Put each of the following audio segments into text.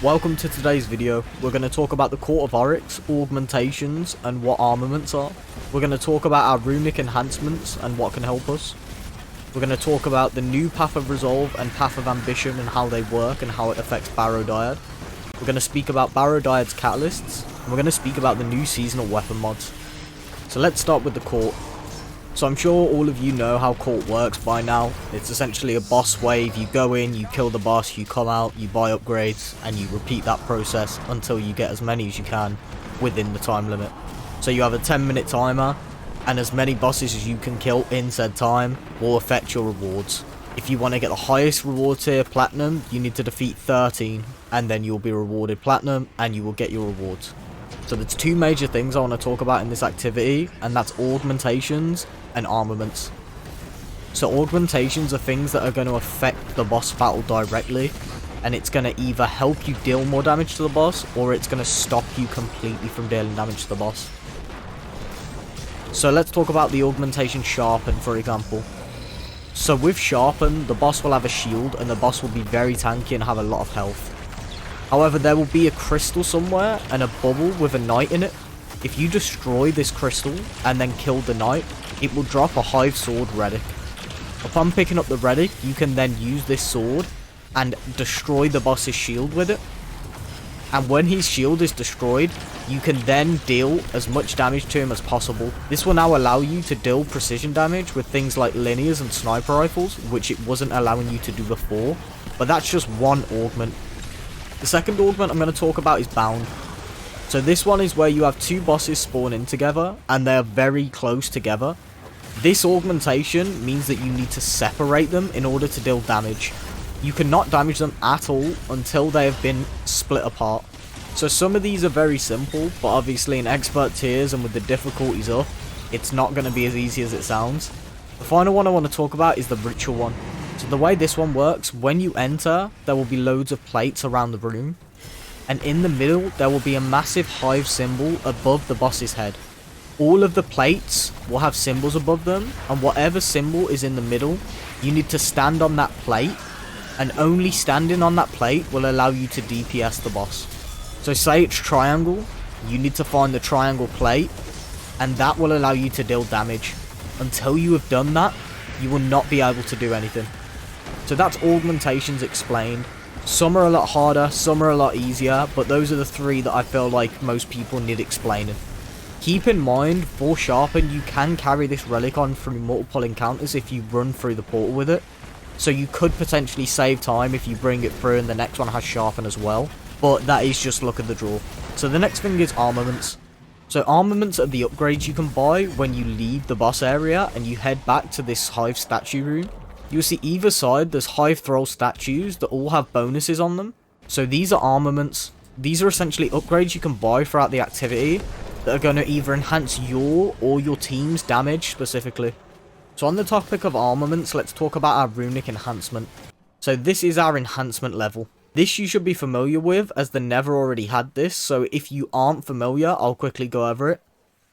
Welcome to today's video. We're going to talk about the Court of Oryx, augmentations, and what armaments are. We're going to talk about our Runic Enhancements and what can help us. We're going to talk about the new Path of Resolve and Path of Ambition and how they work and how it affects Barrow Dyad. We're going to speak about Barrow Dyad's catalysts, and we're going to speak about the new seasonal weapon mods. So let's start with the Court. So I'm sure all of you know how Court works by now. It's essentially a boss wave. You go in, you kill the boss, you come out, you buy upgrades, and you repeat that process until you get as many as you can within the time limit. So you have a 10-minute timer, and as many bosses as you can kill in said time will affect your rewards. If you want to get the highest reward tier, Platinum, you need to defeat 13, and then you'll be rewarded Platinum, and you will get your rewards. So there's two major things I want to talk about in this activity, and that's augmentations and armaments. So augmentations are things that are going to affect the boss battle directly, and it's going to either help you deal more damage to the boss, or it's going to stop you completely from dealing damage to the boss. So let's talk about the augmentation Sharpen, for example. So with Sharpen, the boss will have a shield, and the boss will be very tanky and have a lot of health. However, there will be a crystal somewhere and a bubble with a knight in it. If you destroy this crystal and then kill the knight, it will drop a Hive Sword relic. Upon picking up the relic, you can then use this sword and destroy the boss's shield with it. And when his shield is destroyed, you can then deal as much damage to him as possible. This will now allow you to deal precision damage with things like linears and sniper rifles, which it wasn't allowing you to do before. But that's just one augment. The second augment I'm going to talk about is Bound. So this one is where you have two bosses spawn in together and they're very close together. This augmentation means that you need to separate them in order to deal damage. You cannot damage them at all until they have been split apart. So some of these are very simple, but obviously in expert tiers and with the difficulties up, it's not going to be as easy as it sounds. The final one I want to talk about is the ritual one. So the way this one works, when you enter, there will be loads of plates around the room. And in the middle, there will be a massive hive symbol above the boss's head. All of the plates will have symbols above them, and whatever symbol is in the middle, you need to stand on that plate, and only standing on that plate will allow you to DPS the boss. So say it's triangle, you need to find the triangle plate, and that will allow you to deal damage. Until you have done that, you will not be able to do anything. So that's augmentations explained. Some are a lot harder, some are a lot easier, but those are the three that I feel like most people need explaining. Keep in mind, for Sharpen, you can carry this relic on through multiple encounters if you run through the portal with it. So you could potentially save time if you bring it through and the next one has Sharpen as well. But that is just luck of the draw. So the next thing is Armaments. So Armaments are the upgrades you can buy when you leave the boss area and you head back to this Hive statue room. You'll see either side there's Hive Thrall statues that all have bonuses on them. So these are Armaments. These are essentially upgrades you can buy throughout the activity that are going to either enhance your or your team's damage specifically. So on the topic of Armaments, let's talk about our Runic Enhancement. So this is our enhancement level. This you should be familiar with, as the Nether already had this, so if you aren't familiar, I'll quickly go over it.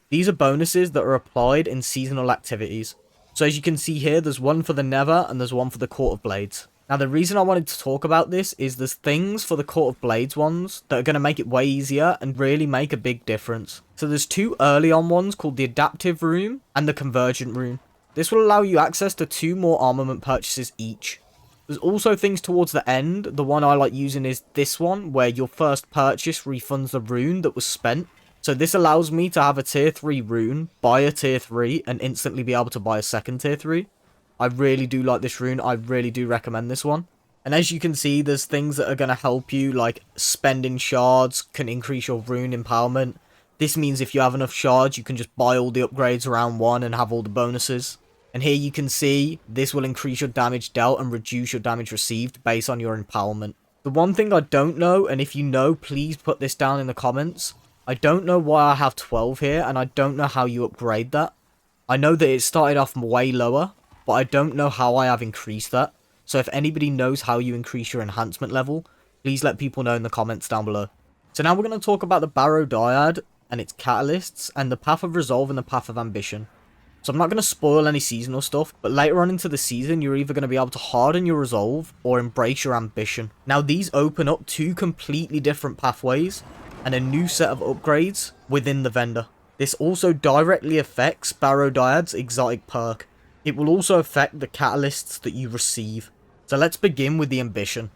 These are bonuses that are applied in seasonal activities. So as you can see here, there's one for the Nether and there's one for the Court of Blades. Now the reason I wanted to talk about this is there's things for the Court of Blades ones that are going to make it way easier and really make a big difference. So there's two early on ones called the Adaptive Room and the Convergent Room. This will allow you access to 2 more armament purchases each. There's also things towards the end. The one I like using is this one, where your first purchase refunds the rune that was spent. So this allows me to have a tier 3 rune, buy a tier 3, and instantly be able to buy a second tier 3. I really do like this rune. I really do recommend this one. And as you can see, there's things that are going to help you, like spending shards can increase your rune empowerment. This means if you have enough shards, you can just buy all the upgrades around 1 and have all the bonuses. And here you can see, this will increase your damage dealt and reduce your damage received based on your empowerment. The one thing I don't know, and if you know, please put this down in the comments. I don't know why I have 12 here, and I don't know how you upgrade that. I know that it started off way lower, but I don't know how I have increased that. So if anybody knows how you increase your enhancement level, please let people know in the comments down below. So now we're going to talk about the Barrow Dyad and its catalysts, and the Path of Resolve and the Path of Ambition. So I'm not going to spoil any seasonal stuff, but later on into the season, you're either going to be able to harden your resolve or embrace your ambition. Now these open up two completely different pathways and a new set of upgrades within the vendor. This also directly affects Barrow Dyad's exotic perk. It will also affect the catalysts that you receive. So let's begin with the ambition.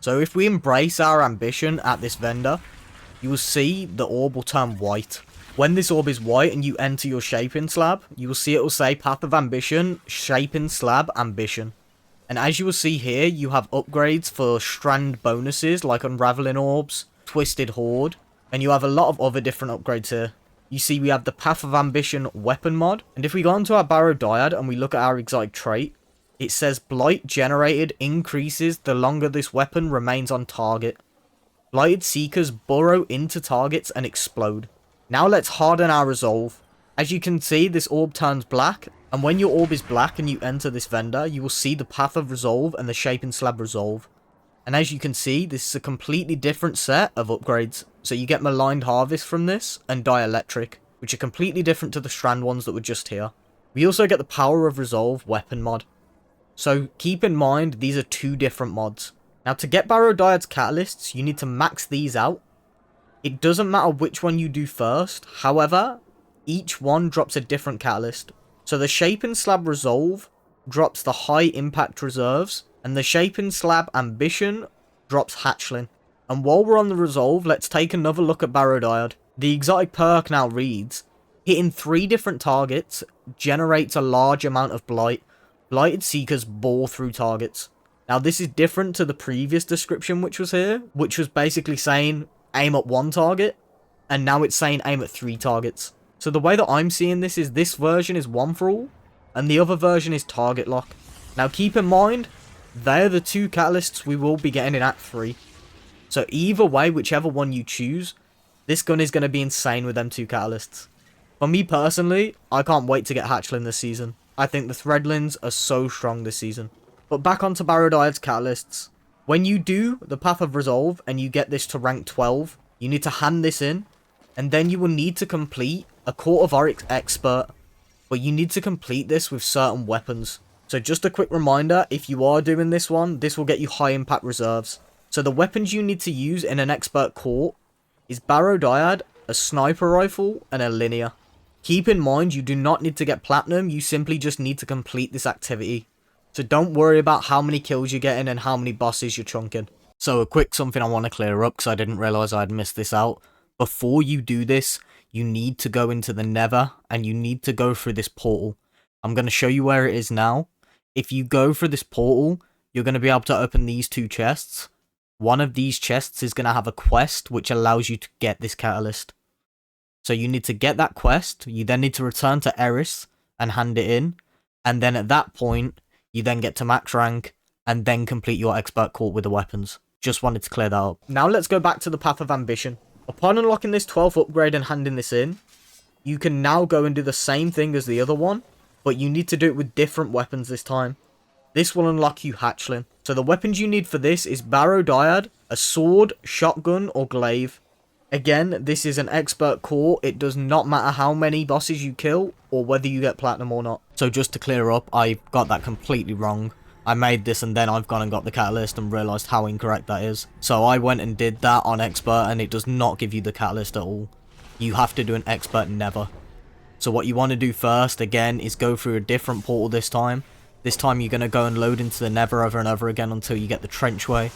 So if we embrace our ambition at this vendor, you will see the orb will turn white. When this orb is white and you enter your shaping slab, you will see it will say Path of Ambition, Shaping Slab, Ambition. And as you will see here, you have upgrades for strand bonuses like Unraveling Orbs, Twisted Horde, and you have a lot of other different upgrades here. You see we have the Path of Ambition weapon mod, and if we go into our Barrow Dyad and we look at our exotic trait, it says Blight generated increases the longer this weapon remains on target. Blighted Seekers burrow into targets and explode. Now let's harden our resolve. As you can see, this orb turns black, and when your orb is black and you enter this vendor, you will see the Path of Resolve and the Shaping Slab Resolve. And as you can see, this is a completely different set of upgrades. So you get Maligned Harvest from this, and Dielectric, which are completely different to the strand ones that were just here. We also get the Power of Resolve weapon mod. So keep in mind, these are two different mods. Now to get Barrow Dyad's catalysts, you need to max these out. It doesn't matter which one you do first, however, each one drops a different catalyst. So the Shaping Slab Resolve drops the High Impact Reserves, and the Shaping Slab Ambition drops Hatchling. And while we're on the Resolve, let's take another look at Barrow Dyad. The exotic perk now reads, hitting 3 different targets generates a large amount of Blight. Blighted Seekers bore through targets. Now this is different to the previous description which was here, which was basically saying aim at 1 target, and now it's saying aim at 3 targets. So the way that I'm seeing this is this version is 1 for all, and the other version is target lock. Now keep in mind, they're the 2 catalysts we will be getting in Act 3. So either way, whichever one you choose, this gun is going to be insane with them 2 catalysts. For me personally, I can't wait to get Hatchling this season. I think the Threadlings are so strong this season. But back onto Barrow Dyad's catalysts. When you do the Path of Resolve and you get this to rank 12, you need to hand this in, and then you will need to complete a Court of Oryx Expert, but you need to complete this with certain weapons. So just a quick reminder, if you are doing this one, this will get you high impact reserves. So the weapons you need to use in an Expert Court is Barrow Dyad, a Sniper Rifle, and a Linear. Keep in mind, you do not need to get Platinum, you simply just need to complete this activity. So don't worry about how many kills you're getting and how many bosses you're chunking. So a quick something I want to clear up because I didn't realise I'd missed this out. Before you do this, you need to go into the Nether and you need to go through this portal. I'm going to show you where it is now. If you go through this portal, you're going to be able to open these 2 chests. One of these chests is going to have a quest which allows you to get this catalyst. So you need to get that quest, you then need to return to Eris and hand it in. And then at that point, you then get to max rank, and then complete your expert court with the weapons. Just wanted to clear that up. Now let's go back to the Path of Ambition. Upon unlocking this 12th upgrade and handing this in, you can now go and do the same thing as the other one, but you need to do it with different weapons this time. This will unlock you Hatchling. So the weapons you need for this is Barrow Dyad, a sword, shotgun, or glaive. Again, this is an expert core. It does not matter how many bosses you kill or whether you get platinum or not. So just to clear up, I got that completely wrong. I made this and then I've gone and got the catalyst and realised how incorrect that is. So I went and did that on expert and it does not give you the catalyst at all. You have to do an expert never. So what you want to do first, again, is go through a different portal this time. This time you're going to go and load into the Nether over and over again until you get the Trenchway.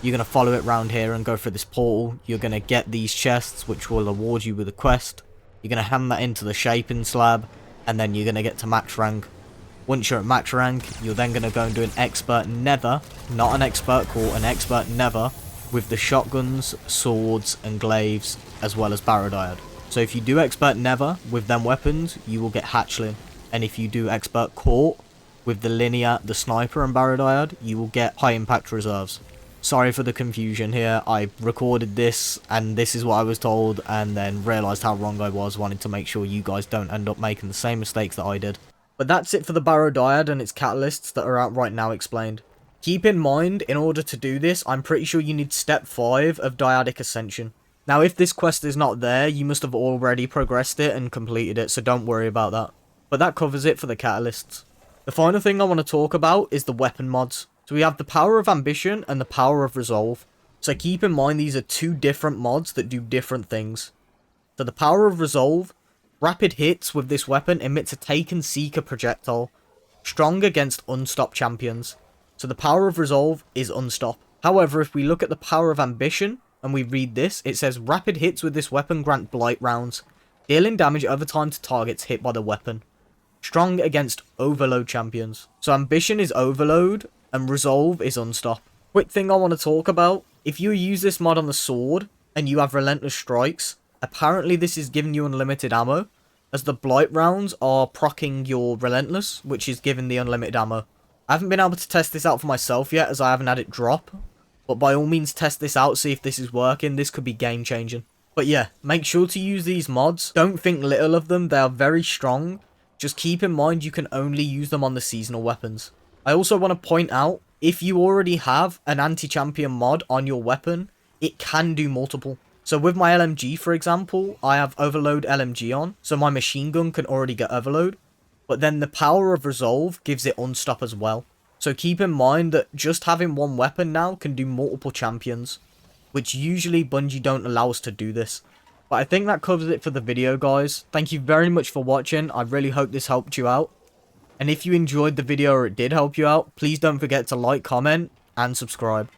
You're going to follow it round here and go through this portal. You're going to get these chests, which will award you with a quest. You're going to hand that into the Shaping Slab, and then you're going to get to max rank. Once you're at max rank, you're then going to go and do an expert nether, not an expert core, an expert nether, with the shotguns, swords, and glaives, as well as Barrow Dyad. So if you do expert nether with them weapons, you will get Hatchling. And if you do expert court with the Linear, the Sniper, and Barrow Dyad, you will get high impact reserves. Sorry for the confusion here. I recorded this and this is what I was told and then realised how wrong I was, wanted to make sure you guys don't end up making the same mistakes that I did. But that's it for the Barrow Dyad and its catalysts that are out right now explained. Keep in mind, in order to do this, I'm pretty sure you need step 5 of Dyadic Ascension. Now if this quest is not there, you must have already progressed it and completed it, so don't worry about that. But that covers it for the catalysts. The final thing I want to talk about is the weapon mods. So we have the Power of Ambition and the Power of Resolve. So keep in mind these are two different mods that do different things. So the Power of Resolve, rapid hits with this weapon emits a Taken Seeker projectile, strong against unstopped champions. So the Power of Resolve is unstop. However, if we look at the Power of Ambition and we read this, it says rapid hits with this weapon grant blight rounds, dealing damage over time to targets hit by the weapon. Strong against overload champions. So Ambition is overload and Resolve is unstop. Quick thing I want to talk about. If you use this mod on the sword and you have relentless strikes, apparently this is giving you unlimited ammo, as the blight rounds are proccing your relentless, which is giving the unlimited ammo. I haven't been able to test this out for myself yet as I haven't had it drop, but by all means test this out, see if this is working. This could be game changing. But yeah, make sure to use these mods. Don't think little of them, they are very strong. Just keep in mind you can only use them on the seasonal weapons. I also want to point out, if you already have an anti-champion mod on your weapon, it can do multiple. So with my LMG, for example, I have Overload LMG on, so my machine gun can already get Overload. But then the Power of Resolve gives it Unstop as well. So keep in mind that just having one weapon now can do multiple champions, which usually Bungie don't allow us to do this. But I think that covers it for the video, guys. Thank you very much for watching. I really hope this helped you out. And if you enjoyed the video or it did help you out, please don't forget to like, comment, and subscribe.